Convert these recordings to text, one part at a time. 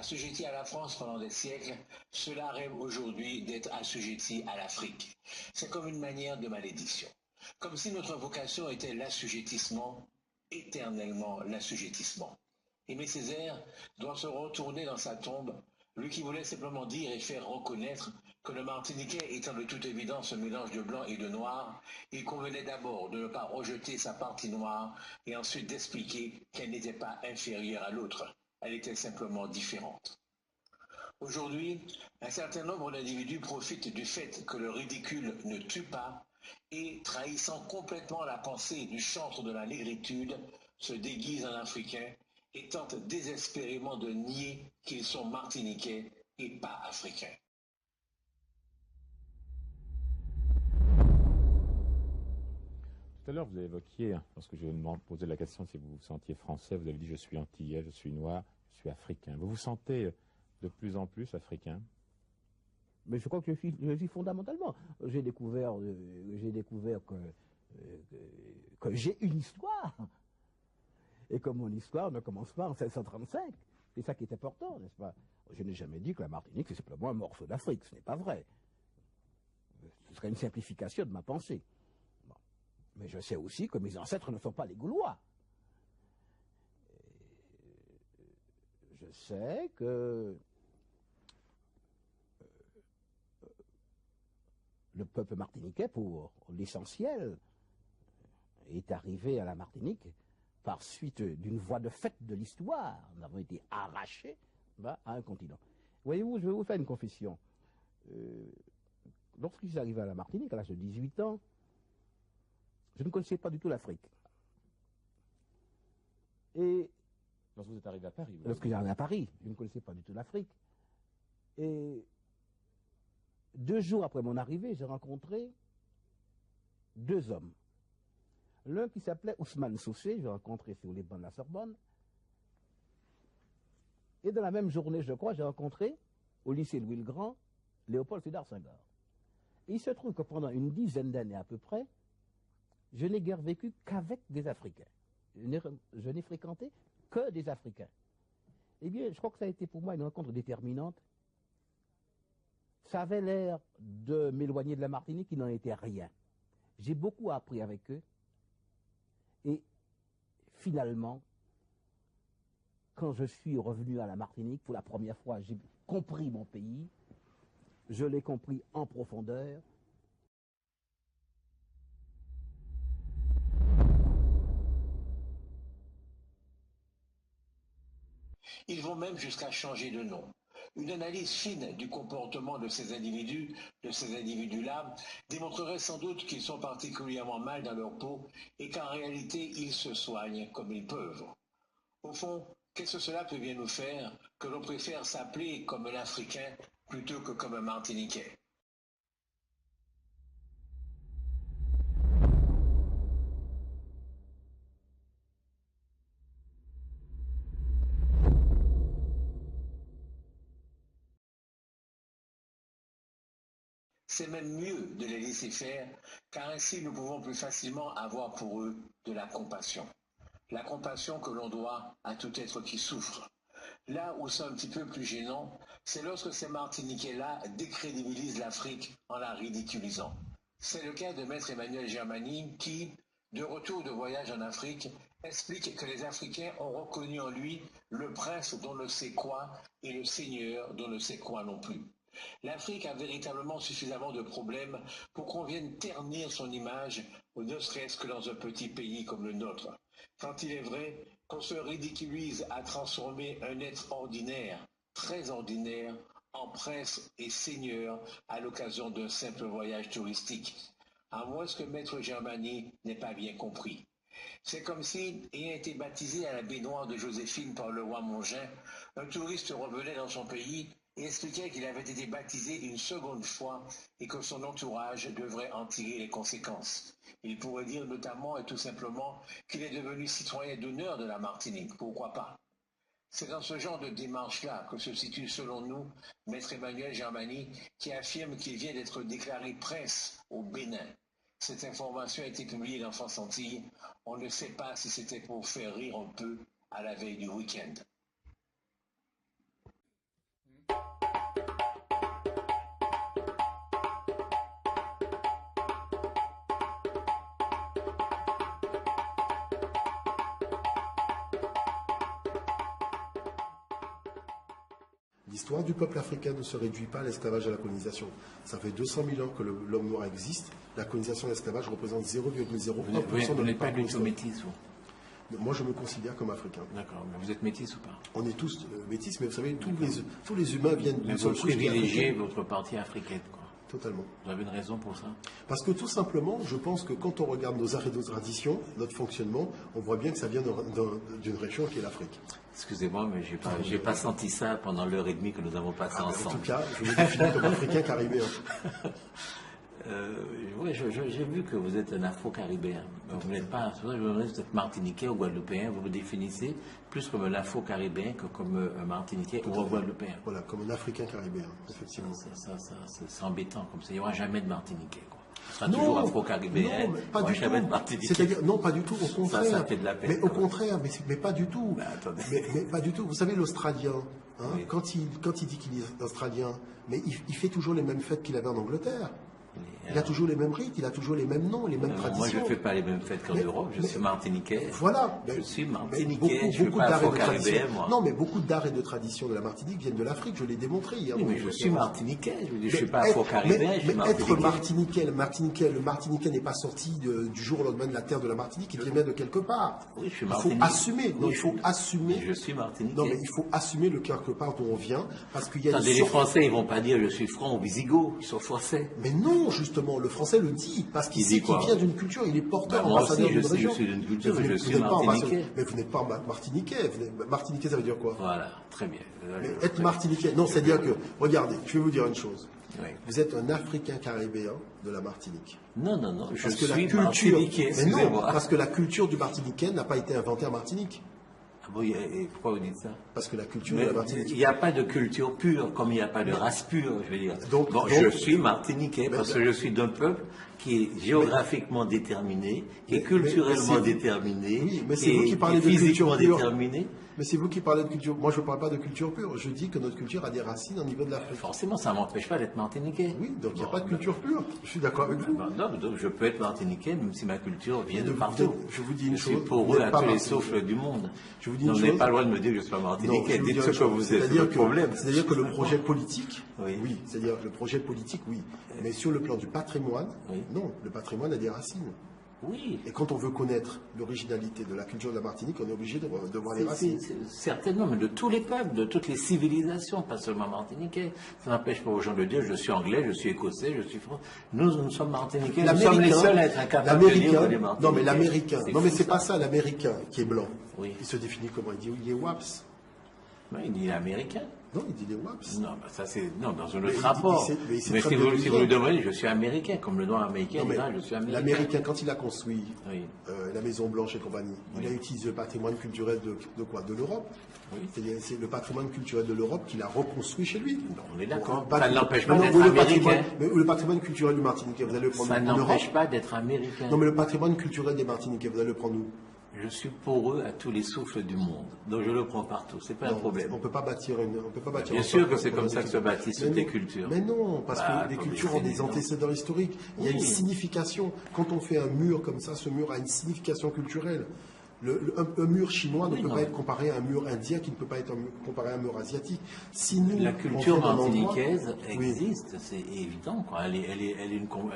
Assujetti à la France pendant des siècles, cela rêve aujourd'hui d'être assujetti à l'Afrique. C'est comme une manière de malédiction. Comme si notre vocation était l'assujettissement, éternellement l'assujettissement. Aimé Césaire doit se retourner dans sa tombe, lui qui voulait simplement dire et faire reconnaître que le Martiniquais étant de toute évidence un mélange de blanc et de noir, il convenait d'abord de ne pas rejeter sa partie noire et ensuite d'expliquer qu'elle n'était pas inférieure à l'autre, elle était simplement différente. Aujourd'hui, un certain nombre d'individus profitent du fait que le ridicule ne tue pas et, trahissant complètement la pensée du chantre de la négritude, se déguisent en africains et tentent désespérément de nier qu'ils sont martiniquais et pas africains. Tout à l'heure, vous avez évoqué, lorsque je vous posais la question si vous vous sentiez français, vous avez dit je suis antillais, je suis noir, je suis africain. Vous vous sentez de plus en plus africain? Mais je crois que je suis fondamentalement. J'ai découvert que j'ai une histoire. Et que mon histoire ne commence pas en 1635. C'est ça qui est important, n'est-ce pas? Je n'ai jamais dit que la Martinique, c'est simplement un morceau d'Afrique. Ce n'est pas vrai. Ce serait une simplification de ma pensée. Bon. Mais je sais aussi que mes ancêtres ne sont pas les Gaulois. Je sais que le peuple martiniquais, pour l'essentiel, est arrivé à la Martinique par suite d'une voie de fait de l'histoire. Nous avons été arrachés à un continent. Voyez-vous, je vais vous faire une confession. Lorsque je suis arrivé à la Martinique, à l'âge de 18 ans, je ne connaissais pas du tout l'Afrique. Et lorsque vous êtes arrivé à Paris? Lorsque j'ai arrivé à Paris, je ne connaissais pas du tout l'Afrique. Et 2 jours après mon arrivée, j'ai rencontré 2 hommes. L'un qui s'appelait Ousmane Soucé, je l'ai rencontré sur les bancs de la Sorbonne. Et dans la même journée, je crois, j'ai rencontré, au lycée Louis-le-Grand, Léopold Sédar Senghor. Et il se trouve que pendant une dizaine d'années à peu près, je n'ai guère vécu qu'avec des Africains. Je n'ai fréquenté que des Africains. Eh bien, je crois que ça a été pour moi une rencontre déterminante. Ça avait l'air de m'éloigner de la Martinique, qui n'en était rien. J'ai beaucoup appris avec eux. Et finalement, quand je suis revenu à la Martinique, pour la première fois, j'ai compris mon pays. Je l'ai compris en profondeur. Ils vont même jusqu'à changer de nom. Une analyse fine du comportement de ces individus-là, démontrerait sans doute qu'ils sont particulièrement mal dans leur peau et qu'en réalité, ils se soignent comme ils peuvent. Au fond, qu'est-ce que cela peut bien nous faire que l'on préfère s'appeler comme un Africain plutôt que comme un Martiniquais? C'est même mieux de les laisser faire, car ainsi nous pouvons plus facilement avoir pour eux de la compassion. La compassion que l'on doit à tout être qui souffre. Là où c'est un petit peu plus gênant, c'est lorsque ces Martiniquais-là décrédibilisent l'Afrique en la ridiculisant. C'est le cas de Maître Emmanuel Germani qui, de retour de voyage en Afrique, explique que les Africains ont reconnu en lui le prince dont ne sait quoi et le seigneur dont ne sait quoi non plus. L'Afrique a véritablement suffisamment de problèmes pour qu'on vienne ternir son image, ne serait-ce que dans un petit pays comme le nôtre. Quand il est vrai qu'on se ridiculise à transformer un être ordinaire, très ordinaire, en prince et seigneur à l'occasion d'un simple voyage touristique, à moins que Maître Germani n'ait pas bien compris. C'est comme si, ayant été baptisé à la baignoire de Joséphine par le roi Mongin, un touriste revenait dans son pays et expliquait qu'il avait été baptisé une seconde fois et que son entourage devrait en tirer les conséquences. Il pourrait dire notamment et tout simplement qu'il est devenu citoyen d'honneur de la Martinique, pourquoi pas. C'est dans ce genre de démarche-là que se situe selon nous Maître Emmanuel Germani qui affirme qu'il vient d'être déclaré prince au Bénin. Cette information a été publiée dans France Antilles. On ne sait pas si c'était pour faire rire un peu à la veille du week-end. L'histoire du peuple africain ne se réduit pas à l'esclavage et à la colonisation. Ça fait 200 000 ans que l'homme noir existe. La colonisation et l'esclavage représentent 0,01% Vous n'êtes pas du tout métis, vous? Moi, je me considère comme africain. D'accord, mais vous êtes métis ou pas? On est tous métis, mais vous savez, tous les humains viennent d'une seule vous souche qui est privilégiez africaine. votre partie africaine, quoi. Totalement. Vous avez une raison pour ça? Parce que tout simplement, je pense que quand on regarde nos arts et nos traditions, notre fonctionnement, on voit bien que ça vient d'une région qui est l'Afrique. Excusez-moi, mais j'ai pas senti ça pendant l'heure et demie que nous avons passé En ensemble. tout cas, je me définis comme africain caribéen. Oui, j'ai vu que vous êtes un afro-caribéen. Vous n'êtes pas, vous êtes martiniquais ou guadeloupéen, vous vous définissez plus comme un afro-caribéen que comme un martiniquais ou un guadeloupéen. Voilà, comme un africain caribéen, effectivement. C'est embêtant comme ça. Il n'y aura jamais de martiniquais, quoi. Ce sera toujours afro-caribéen, pas du jamais de tout. martiniquais. C'est-à-dire, non, pas du tout, au contraire. Ça fait de la peine. Mais au contraire, mais pas du tout. attendez. Mais pas du tout. Vous savez, l'Australien, hein, Oui. quand il dit qu'il est Australien, mais il fait toujours les mêmes fêtes qu'il avait en Angleterre. Il a toujours les mêmes rites, il a toujours les mêmes noms, les mêmes traditions. Moi, je ne fais pas les mêmes fêtes qu'en Europe. Je suis martiniquais. Voilà. Je suis Mais martiniquais. Je ne suis pas d'arts et de afro-caribéen, traditions. moi. Non, mais beaucoup d'arts et de traditions de la Martinique viennent de l'Afrique. Je l'ai démontré hier. Oui, mais je suis martiniquais. Je ne suis pas Mais afro-caribéen. Je suis être martiniquais. martiniquais, le martiniquais n'est pas sorti du jour au lendemain de la terre de la Martinique, il vient de quelque part. Oui, je suis Il faut martiniquais. assumer. Non, il faut assumer. Je suis martiniquais. Non, mais il faut assumer le quelque part d'où on vient, parce qu'il y a Attendez, une les sorte- Français, ils ne vont pas dire je suis franc ou wisigoth. Ils sont français. Mais non, justement, le français le dit, parce qu'il Il sait dit qu'il quoi? vient d'une culture, il est porteur, Bah, moi ambassadeur aussi, d'une je région. suis d'une culture, Mais je vous suis n'êtes pas martiniquais. ambassadeur- Mais vous n'êtes pas martiniquais. Martiniquais, ça veut dire quoi? Voilà, très bien. Mais être martiniquais, non, c'est-à-dire que, regardez, je vais vous dire une chose. Oui. Vous êtes un Africain caribéen de la Martinique. Non, non, non, je Parce que la suis culture, martiniquais, mais non, excusez-moi. parce que la culture du Martiniquais n'a pas été inventée en Martinique. Ah bon, et pourquoi vous dites ça? Parce que la culture Mais de la Martinique. il n'y a pas de culture pure, comme il n'y a pas de race pure, je veux dire. Donc- Je suis martiniquais parce que mais- je suis d'un peuple qui est géographiquement déterminé, qui est culturellement c'est- déterminé, Oui, mais qui c'est vous est qui parlez de physiquement culture pure. déterminé. Mais c'est vous qui parlez de culture. Moi, je ne parle pas de culture pure. Je dis que notre culture a des racines au niveau de l'Afrique. Forcément, ça ne m'empêche pas d'être martiniquais. Oui, donc il n'y a Bon, pas de culture pure. Je suis d'accord avec vous. Non, donc je peux être martiniquais même si ma culture vient de Vous partout. êtes- je vous dis une Je suis chose, pour vous eux n'êtes à pas tous les martiniquais. souffles du monde. Je vous dis Non, une vous n'avez chose. pas le droit de me dire que je suis pas Non, martiniquais. je vais vous Dites dire ce une que chose. vous êtes, c'est C'est-à-dire le que, problème. c'est-à-dire que le projet politique, Oui. oui, c'est-à-dire le projet politique, oui. Mais sur le plan du patrimoine, Oui. non, le patrimoine a des racines. Oui. Et quand on veut connaître l'originalité de la culture de la Martinique, on est obligé de voir les racines. Certainement, mais de tous les peuples, de toutes les civilisations, pas seulement martiniquais. Ça n'empêche pas aux gens de dire je suis anglais, je suis écossais, je suis français. Nous sommes martiniquais, nous sommes les seuls à être incapables de dire que les martiniquais. non mais l'américain, non mais fou, c'est ça. pas ça, l'américain qui est blanc. Oui. Il se définit comment? Il dit il est WAPS. Non, il dit américain. Non, il dit les WAPS. Non, bah ça c'est dans un Mais autre il rapport. sait- mais il sait Mais très si bien vous, d'où si il vous lui vient. demandez, je suis américain, comme le noir américain, Non, mais là, je suis américain. l'américain, quand il a construit Oui. la Maison Blanche et compagnie, il a utilisé le patrimoine culturel de quoi? De l'Europe. Oui. C'est le patrimoine culturel de l'Europe qu'il a reconstruit chez lui. On est d'accord. Bon, Ça ne l'empêche pas non, d'être mais américain. Mais le patrimoine culturel du Martiniquais, vous allez le prendre Ça en Europe? n'empêche pas d'être américain. Non, mais le patrimoine culturel des Martiniquais, vous allez le prendre où? Je suis pour eux à tous les souffles du monde. Donc je le prends partout. C'est pas un Non, problème. on peut pas bâtir on peut pas bâtir. Bien un sûr peuple que c'est comme ça que se économique. bâtissent Mais toutes les non. cultures. Mais non, parce Bah, que les attendez, cultures ont c'est des évident. antécédents historiques. Il y a Oui. une signification. Quand on fait un mur comme ça, ce mur a une signification culturelle. Un mur chinois ne Oui, peut non. pas être comparé à un mur indien, qui ne peut pas être comparé à un mur asiatique. Si nous, La on culture vient d'un martiniquaise Oui. existe, c'est évident. Quoi. Elle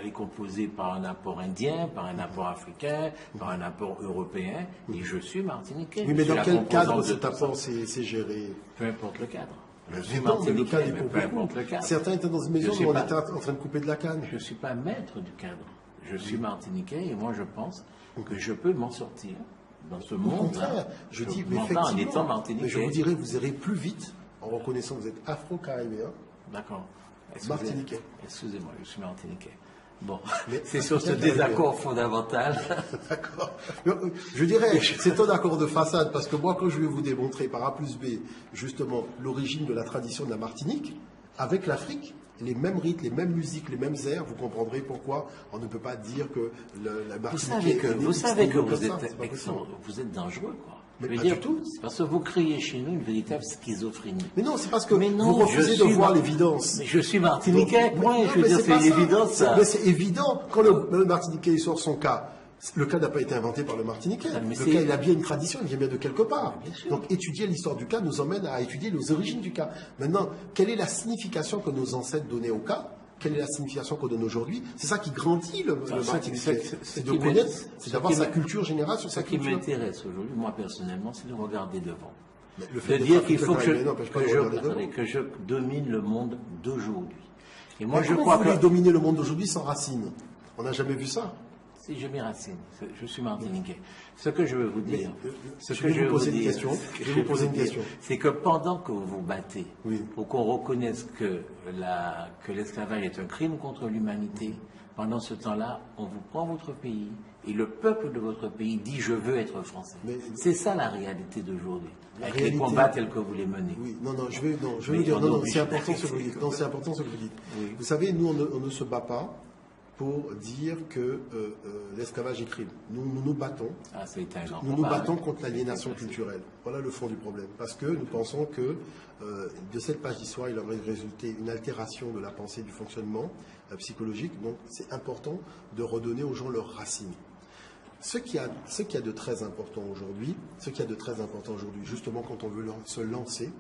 est composée par un apport indien, par un apport africain, par un apport européen. Et je suis martiniquais. Oui, Je mais suis dans la quel composante cadre de cet tout apport ça. c'est géré? Peu importe le cadre. Je suis Mais non, mais le martiniquais, cadre est mais pour peu beaucoup. importe le cadre. Certains étaient dans une maison suis où on pas- était en train de couper de la canne. Je ne suis pas maître du cadre. Je suis martiniquais et moi je pense que je peux m'en sortir dans ce Au monde. contraire, je dis mais m'entends en effectivement, étant martiniquais. mais je vous dirais, vous irez plus vite en reconnaissant que vous êtes afro-caribéen. D'accord. Martiniquais. Excusez-moi, je suis martiniquais. Bon, Mais c'est sur ce Africain désaccord fondamental. D'accord. Je dirais, c'est un accord de façade, parce que moi, quand je vais vous démontrer par A plus B, justement, l'origine de la tradition de la Martinique, avec l'Afrique, les mêmes rites, les mêmes musiques, les mêmes airs, vous comprendrez pourquoi on ne peut pas dire que la Vous Martinique savez que, est vous, née savez que comme vous ça, êtes, c'est pas possible. vous êtes dangereux, quoi. Mais Je veux pas dire, du tout. c'est parce que vous créez chez nous une véritable schizophrénie. Mais non, c'est parce que Mais non, vous refusez je de suis voir mar- l'évidence. Mais je suis martiniquais, Donc, point. non, Je veux mais dire, pas c'est ça. évident, ça. Mais c'est évident. Quand le Martiniquais sort son cas, Le cas n'a pas été inventé par le Martiniquais. Ah, Le cas, il a bien une tradition, il vient bien de quelque part. Donc étudier l'histoire du cas nous emmène à étudier les origines du cas. Maintenant, quelle est la signification que nos ancêtres donnaient au cas? Quelle est la signification qu'on donne aujourd'hui? C'est ça qui grandit le Martiniquais. C'est de connaître, c'est d'avoir sa culture générale sur sa culture. Ce qui m'intéresse aujourd'hui, moi personnellement, c'est de regarder devant. De dire qu'il faut que je domine le monde d'aujourd'hui. Et moi, je crois que dominer le monde d'aujourd'hui sans racines. On n'a jamais vu ça. Si je m'y racine, je suis martiniquais. Ce que je veux vous dire, je vais vous poser une question. C'est que pendant que vous vous battez oui. pour qu'on reconnaisse que l'esclavage est un crime contre l'humanité, pendant ce temps-là, on vous prend votre pays et le peuple de votre pays dit je veux être français. C'est ça la réalité d'aujourd'hui. Avec les combats tels que vous les menez. Oui, je vais vous dire, c'est important ce que vous dites. Non, c'est important ce que vous dites. Oui. Vous savez, nous, on ne se bat pas pour dire que l'esclavage est crime. Nous nous battons. Ah, c'est un grand nous nous battons contre l'aliénation culturelle. Voilà le fond du problème. Parce que nous pensons que de cette page d'histoire, il aurait résulté une altération de la pensée, du fonctionnement psychologique. Donc, c'est important de redonner aux gens leurs racines. Ce qu'il y a de très important aujourd'hui, justement, quand on veut se lancer,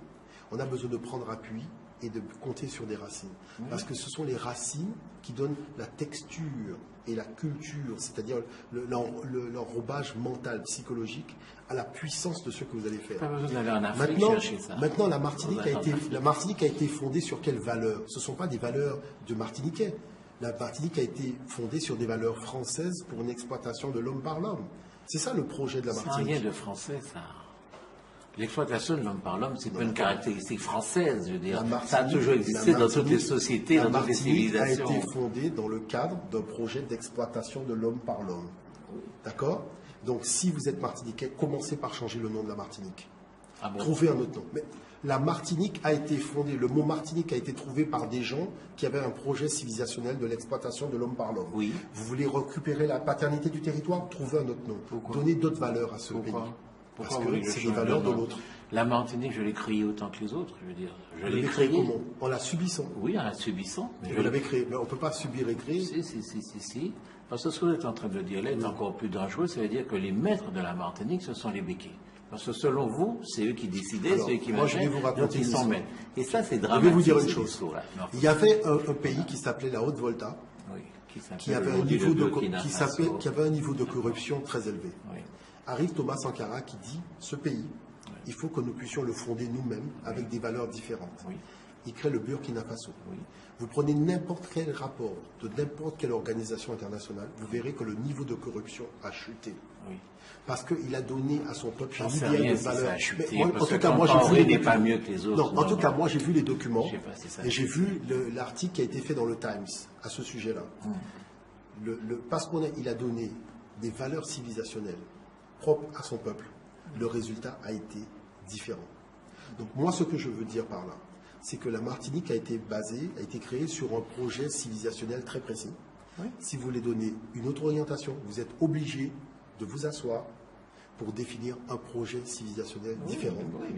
on a besoin de prendre appui et de compter sur des racines. Parce que ce sont les racines qui donnent la texture et la culture, c'est-à-dire l'enrobage mental, psychologique, à la puissance de ce que vous allez faire. Pas besoin d'aller en Afrique chercher ça. Maintenant, la Martinique a été fondée sur quelles valeurs? Ce ne sont pas des valeurs de Martiniquais. La Martinique a été fondée sur des valeurs françaises pour une exploitation de l'homme par l'homme. C'est ça le projet de la Martinique. C'est rien de français, ça. L'exploitation de l'homme par l'homme, c'est pas une caractéristique française, je veux dire. Ça a toujours existé dans toutes les sociétés, dans toutes les civilisations. La Martinique a été fondée dans le cadre d'un projet d'exploitation de l'homme par l'homme. Oui. D'accord? Donc, si vous êtes martiniquais, commencez par changer le nom de la Martinique. Ah bon? Trouvez un autre nom. Mais la Martinique a été fondée, le mot Martinique a été trouvé par des gens qui avaient un projet civilisationnel de l'exploitation de l'homme par l'homme. Oui. Vous voulez récupérer la paternité du territoire? Trouvez un autre nom. Pourquoi? Donnez d'autres valeurs à ce pays. Parce que c'est des valeurs de l'autre. La Martinique, je l'ai créée autant que les autres, je veux dire. Je l'ai créée comment? En la subissant. Oui, en la subissant. Mais vous l'avez créée. Mais on ne peut pas subir et créer. Si. Parce que ce que vous êtes en train de dire là est encore plus dangereux. Ça veut dire que les maîtres de la Martinique, ce sont les béquets. Parce que selon vous, c'est eux qui décidaient, c'est eux qui moi, je vais vous raconter une histoire. Et ça, c'est dramatique. Je vais vous dire une chose. Il y avait un pays qui s'appelait la Haute-Volta, qui avait un niveau de corruption très élevé. Oui. Arrive Thomas Sankara qui dit, ce pays, il faut que nous puissions le fonder nous-mêmes avec des valeurs différentes. Oui. Il crée le Burkina Faso. Oui. Vous prenez n'importe quel rapport de n'importe quelle organisation internationale, vous verrez que le niveau de corruption a chuté. Oui. Parce qu'il a donné à son peuple un idéal de valeur. En tout cas, moi, j'ai vu pas mieux que les autres. Non, en tout cas, moi, j'ai vu les documents et j'ai vu l'article qui a été fait dans le Times à ce sujet-là. Parce qu'il a donné des valeurs civilisationnelles propre à son peuple, le résultat a été différent. Donc moi, ce que je veux dire par là, c'est que la Martinique a été créée sur un projet civilisationnel très précis. Oui. Si vous voulez donner une autre orientation, vous êtes obligé de vous asseoir pour définir un projet civilisationnel différent,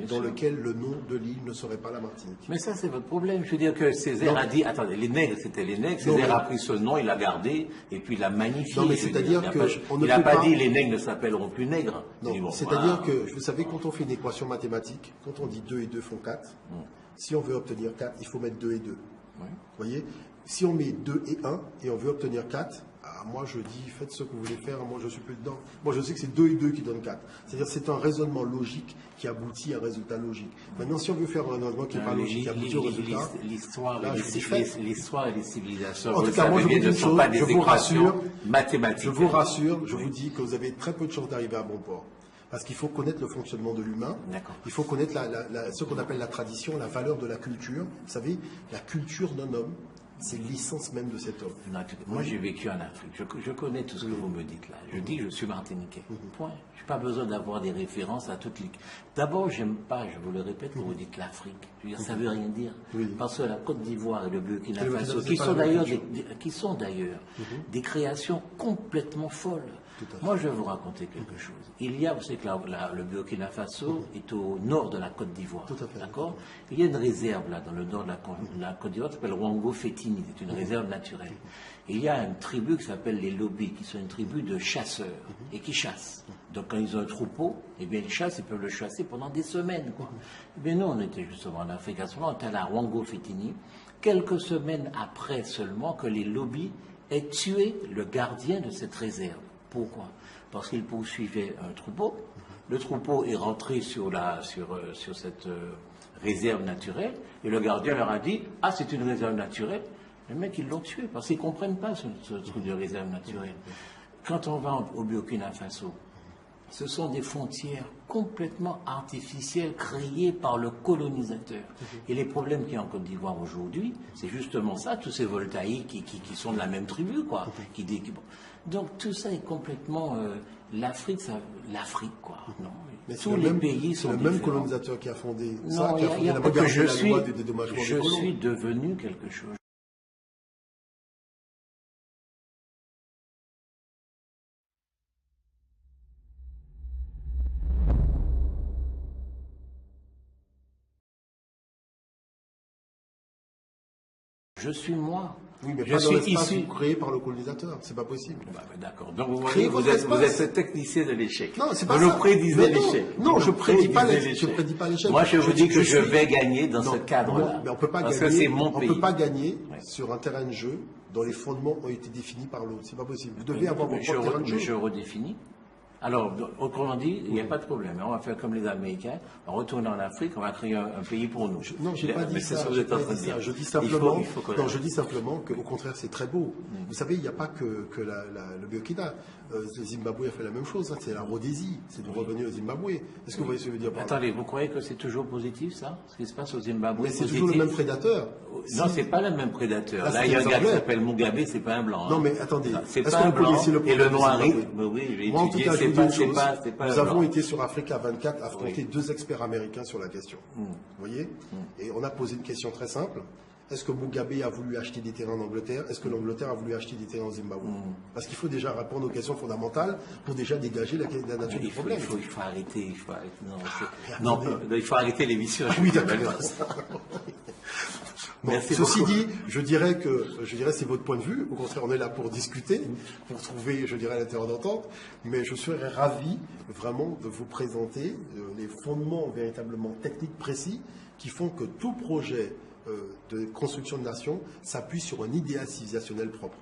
dans lequel le nom de l'île ne serait pas la Martinique. Mais ça, c'est votre problème. Je veux dire que Césaire a dit, attendez, les nègres, c'était les nègres, Césaire a pris ce nom, il l'a gardé, et puis il l'a magnifié. Non, mais c'est-à-dire que... Il n'a pas dit, les nègres ne s'appelleront plus nègres. Non, c'est-à-dire que, vous savez, quand on fait une équation mathématique, quand on dit 2 et 2 font 4, si on veut obtenir 4, il faut mettre 2 et 2. Vous voyez? Si on met 2 et 1, et on veut obtenir 4, moi je dis, faites ce que vous voulez faire, moi je suis plus dedans. Moi je sais que c'est 2 et 2 qui donnent 4. C'est-à-dire c'est un raisonnement logique qui aboutit à un résultat logique. Maintenant, si on veut faire un raisonnement qui n'est pas logique, qui aboutit au résultat... L'histoire et les civilisations, en tout cas, moi je vous dis une chose, je vous rassure, mathématiques. Je vous rassure, je vous dis que vous avez très peu de chances d'arriver à bon port. Parce qu'il faut connaître le fonctionnement de l'humain, il faut connaître ce qu'on appelle la tradition, la valeur de la culture. Vous savez, la culture d'un homme, c'est l'essence même de cet homme. Moi, j'ai vécu en Afrique. Je connais tout ce que vous me dites là. Je dis que je suis martiniquais. Point. Je n'ai pas besoin d'avoir des références à toutes les... D'abord, j'aime pas, je vous le répète, quand vous dites l'Afrique. Je veux dire, ça ne veut rien dire. Parce que la Côte d'Ivoire et le Burkina Faso, qui sont d'ailleurs des créations complètement folles. Moi, je vais vous raconter quelque chose. Il y a, vous savez que le Burkina Faso est au nord de la Côte d'Ivoire. D'accord. Il y a une réserve là, dans le nord de la Côte d'Ivoire, qui s'appelle Wango Fétini. C'est une réserve naturelle. Et il y a une tribu qui s'appelle les Lobis, qui sont une tribu de chasseurs et qui chassent. Donc, quand ils ont un troupeau, eh bien, ils chassent, ils peuvent le chasser pendant des semaines, quoi. Eh bien, nous, on était justement en Afrique à ce moment, on était à la Wango Fétini, quelques semaines après seulement que les Lobis aient tué le gardien de cette réserve. Pourquoi? Parce qu'il poursuivait un troupeau. Le troupeau est rentré sur cette réserve naturelle et le gardien leur a dit « Ah, c'est une réserve naturelle ». Les mecs, ils l'ont tué parce qu'ils ne comprennent pas ce truc de réserve naturelle. Quand on va au Burkina Faso, ce sont des frontières complètement artificielles créées par le colonisateur. Et les problèmes qu'il y a en Côte d'Ivoire aujourd'hui, c'est justement ça, tous ces voltaïques qui sont de la même tribu, quoi. Donc tout ça est complètement... l'Afrique, quoi. Non, mais tous les pays sont le même colonisateur qui a fondé ça, qui a fondé la loi du dédommagement des colons. Je suis devenu quelque chose. Je suis moi. Oui, mais pas dans l'espace créé par le colonisateur. C'est pas possible. D'accord. Donc vous êtes technicien de l'échec. Non, c'est pas ça. Vous nous prédisez l'échec. Non, je prédis pas l'échec. Moi, je vous dis que je vais gagner dans ce cadre-là. Mais on peut pas gagner. Parce que c'est mon pays. On peut pas gagner sur un terrain de jeu dont les fondements ont été définis par l'autre. C'est pas possible. Vous devez avoir votre terrain de jeu. Je redéfinis. Alors, autrement dit, il n'y a pas de problème. On va faire comme les Américains, on retourne en Afrique, on va créer un pays pour nous. Non, je n'ai pas dit ça. Je dis simplement qu'au contraire, c'est très beau. Vous savez, il n'y a pas que le Burkina. Le Zimbabwe a fait la même chose. C'est la Rhodésie. C'est de revenir au Zimbabwe. Est-ce que vous voyez ce que je veux dire par là? Attendez, vous croyez que c'est toujours positif, ça? Ce qui se passe au Zimbabwe? Mais c'est toujours le même prédateur. Non, c'est pas le même prédateur. Là, il y a un gars qui s'appelle Mugabe, c'est pas un blanc. Non, mais attendez. C'est pas un blanc. Et le noir, oui, j'ai moi, en tout cas, je vous dis une chose. Nous avons été sur Africa 24 affronter deux experts américains sur la question. Vous voyez? Et on a posé une question très simple. Est-ce que Mugabe a voulu acheter des terrains en Angleterre? Est-ce que l'Angleterre a voulu acheter des terrains au Zimbabwe? Parce qu'il faut déjà répondre aux questions fondamentales pour déjà dégager la nature du problème. Il faut arrêter. Il faut arrêter l'émission. Oui, d'accord. Bon, ceci dit, je dirais c'est votre point de vue. Au contraire, on est là pour discuter, pour trouver, je dirais, la terre d'entente. Mais je serais ravi vraiment de vous présenter les fondements véritablement techniques précis qui font que tout projet de construction de nation s'appuie sur un idéal civilisationnel propre.